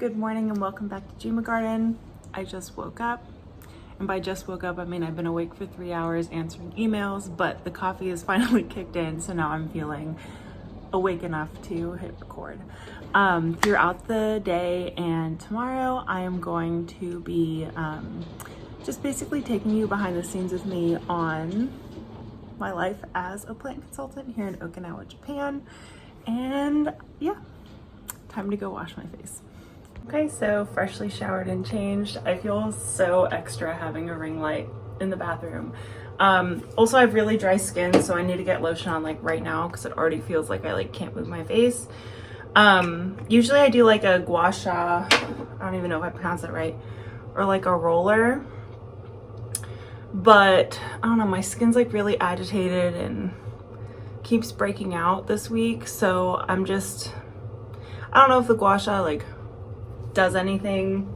good morning and welcome back to Gima Garden. I just woke up, and by just woke up I mean I've been awake for 3 hours answering emails, but the coffee has finally kicked in, so now I'm feeling awake enough to hit record. Throughout the day and tomorrow I am going to be just basically taking you behind the scenes with me on my life as a plant consultant here in Okinawa, Japan. And yeah, time to go wash my face. Okay, so freshly showered and changed. I feel so extra having a ring light in the bathroom. Also, I have really dry skin, so I need to get lotion on like right now because it already feels like I can't move my face. Usually I do like a gua sha, I don't even know if I pronounced that right, or like a roller. But I don't know, my skin's like really agitated and keeps breaking out this week, so I don't know if the gua sha like does anything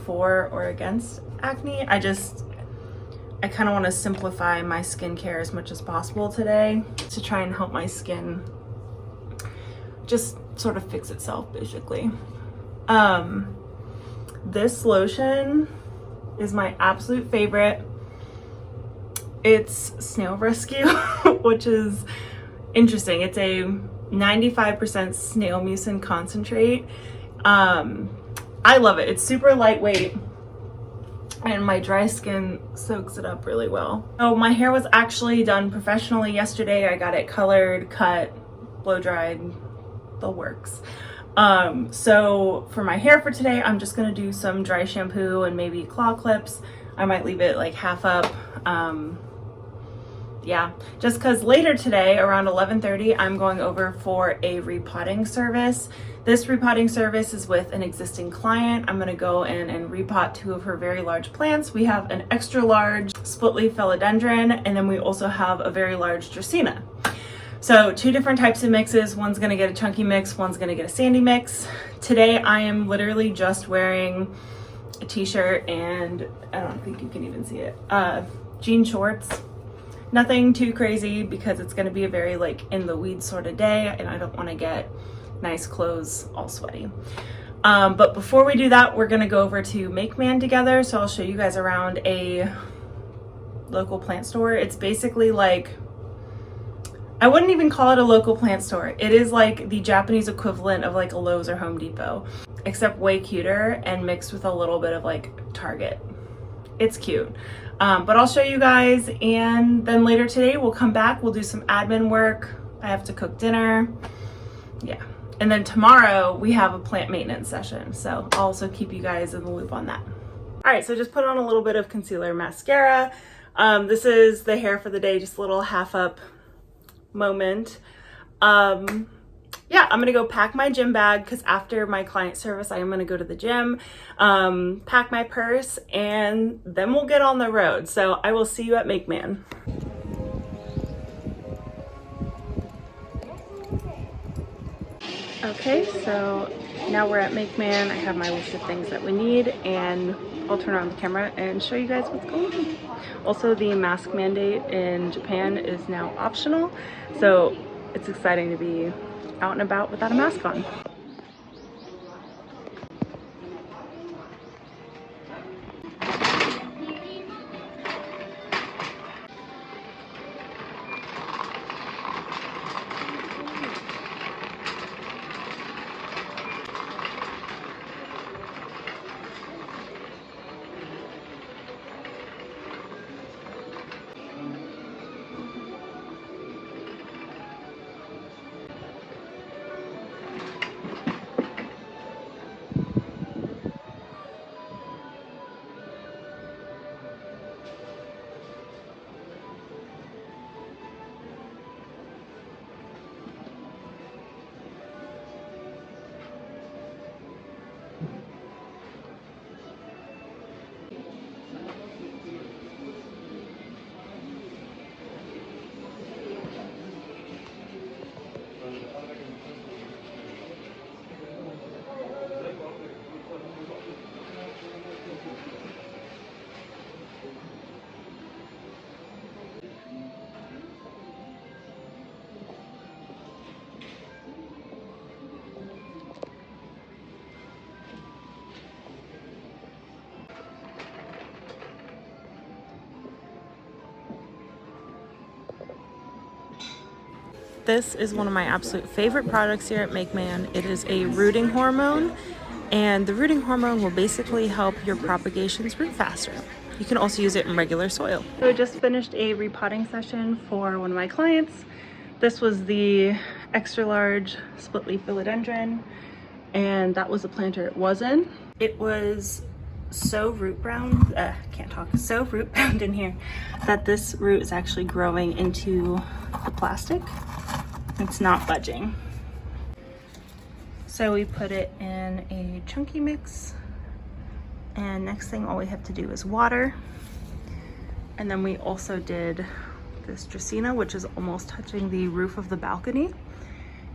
for or against acne. I kind of want to simplify my skincare as much as possible today to try and help my skin just sort of fix itself, basically. This lotion is my absolute favorite. It's Snail Rescue, which is interesting. It's a 95% snail mucin concentrate. I love it. It's super lightweight and my dry skin soaks it up really well. Oh, my hair was actually done professionally yesterday. I got it colored, cut, blow dried, the works. So for my hair for today, I'm just gonna do some dry shampoo and maybe claw clips. I might leave it like half up. Yeah, just because later today around 11:30 I'm going over for a repotting service. This repotting service is with an existing client. I'm going to go in and repot 2 of her very large plants. We have an extra large split leaf philodendron, and then we also have a very large Dracaena. So 2 different types of mixes. One's going to get a chunky mix, one's going to get a sandy mix. Today I am literally just wearing a t-shirt and I don't think you can even see it, jean shorts. Nothing too crazy because it's going to be a very in the weeds sort of day and I don't want to get nice clothes all sweaty. But before we do that, we're going to go over to Make Man together. So I'll show you guys around a local plant store. It's basically I wouldn't even call it a local plant store. It is like the Japanese equivalent of like a Lowe's or Home Depot, except way cuter and mixed with a little bit of Target. It's cute. But I'll show you guys, and then later today we'll come back, we'll do some admin work. I have to cook dinner. Yeah. And then tomorrow we have a plant maintenance session. So I'll also keep you guys in the loop on that. All right, so just put on a little bit of concealer mascara. This is the hair for the day, just a little half up moment. Yeah, I'm gonna go pack my gym bag because after my client service, I am gonna go to the gym, pack my purse, and then we'll get on the road. So I will see you at Make Man. Okay, so now we're at Make Man. I have my list of things that we need, and I'll turn on the camera and show you guys what's going on. Also, the mask mandate in Japan is now optional, so it's exciting to be out and about without a mask on. This is one of my absolute favorite products here at MakeMan. It is a rooting hormone, and the rooting hormone will basically help your propagations root faster. You can also use it in regular soil. So I just finished a repotting session for one of my clients. This was the extra large split leaf philodendron, and that was the planter it was in. It was so root bound, so root bound in here that this root is actually growing into the plastic. It's not budging. So we put it in a chunky mix, and next thing all we have to do is water. And then we also did this Dracaena, which is almost touching the roof of the balcony,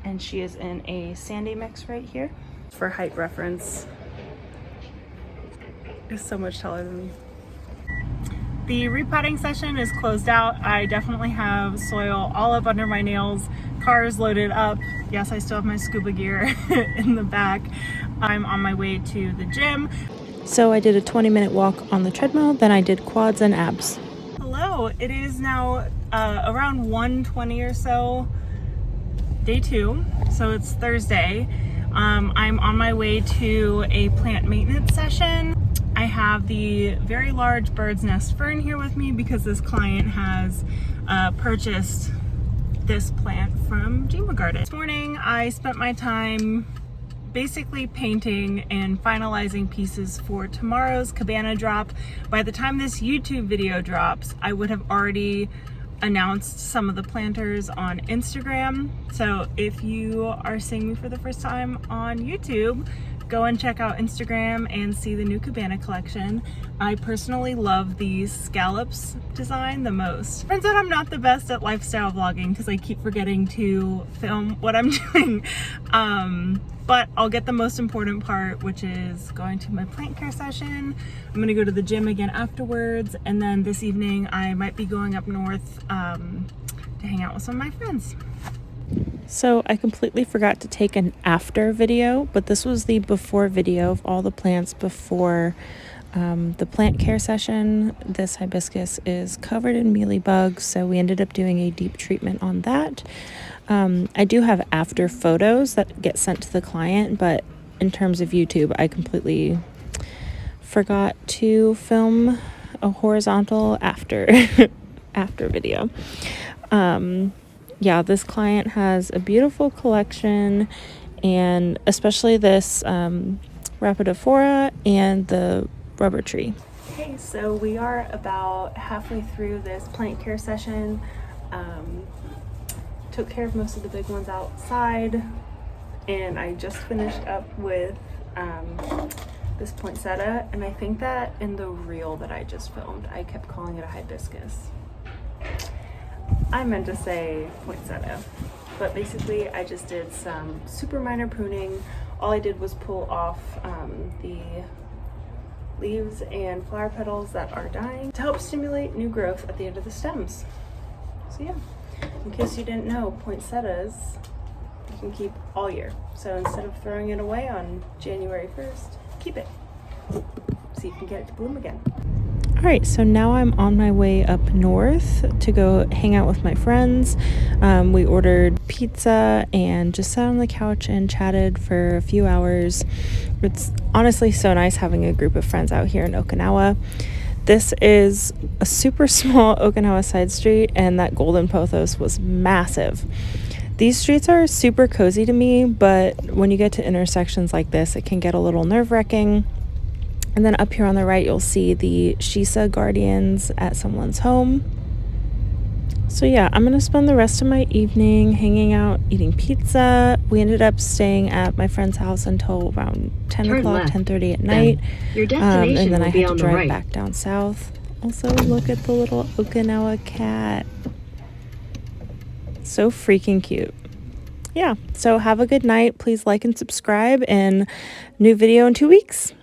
and she is in a sandy mix right here. For height reference, is so much taller than me. The repotting session is closed out. I definitely have soil all up under my nails, cars loaded up. Yes, I still have my scuba gear in the back. I'm on my way to the gym. So I did a 20-minute walk on the treadmill, then I did quads and abs. Hello, it is now around 1:20 or so, day 2, so it's Thursday. I'm on my way to a plant maintenance session. I have the very large bird's nest fern here with me because this client has purchased this plant from Gema Garden. This morning I spent my time basically painting and finalizing pieces for tomorrow's cabana drop. By the time this YouTube video drops, I would have already announced some of the planters on Instagram. So if you are seeing me for the first time on YouTube, go and check out Instagram and see the new cabana collection. I personally love the scallops design the most. Turns out I'm not the best at lifestyle vlogging because I keep forgetting to film what I'm doing. But I'll get the most important part, which is going to my plant care session. I'm gonna go to the gym again afterwards, and then this evening I might be going up north to hang out with some of my friends. So I completely forgot to take an after video, but this was the before video of all the plants before the plant care session. This hibiscus is covered in mealybugs, so we ended up doing a deep treatment on that. I do have after photos that get sent to the client, but in terms of YouTube, I completely forgot to film a horizontal after video. Yeah, this client has a beautiful collection, and especially this Rapidophora and the rubber tree. Okay, so we are about halfway through this plant care session. Took care of most of the big ones outside, and I just finished up with this poinsettia, and I think that in the reel that I just filmed, I kept calling it a hibiscus. I meant to say poinsettia, but basically I just did some super minor pruning. All I did was pull off the leaves and flower petals that are dying to help stimulate new growth at the end of the stems. So yeah, in case you didn't know, poinsettias you can keep all year. So instead of throwing it away on January 1st, keep it so you can get it to bloom again. All right, so now I'm on my way up north to go hang out with my friends. We ordered pizza and just sat on the couch and chatted for a few hours. It's honestly so nice having a group of friends out here in Okinawa. This is a super small Okinawa side street, and that golden pothos was massive. These streets are super cozy to me, but when you get to intersections like this, it can get a little nerve-wracking. And then up here on the right, you'll see the Shisa guardians at someone's home. So yeah, I'm gonna spend the rest of my evening hanging out, eating pizza. We ended up staying at my friend's house until around 10 o'clock, 10:30 at night. Your destination and then I will be had to on the drive right. back down south. Also, look at the little Okinawa cat. So freaking cute. Yeah, so have a good night. Please like and subscribe, and new video in 2 weeks.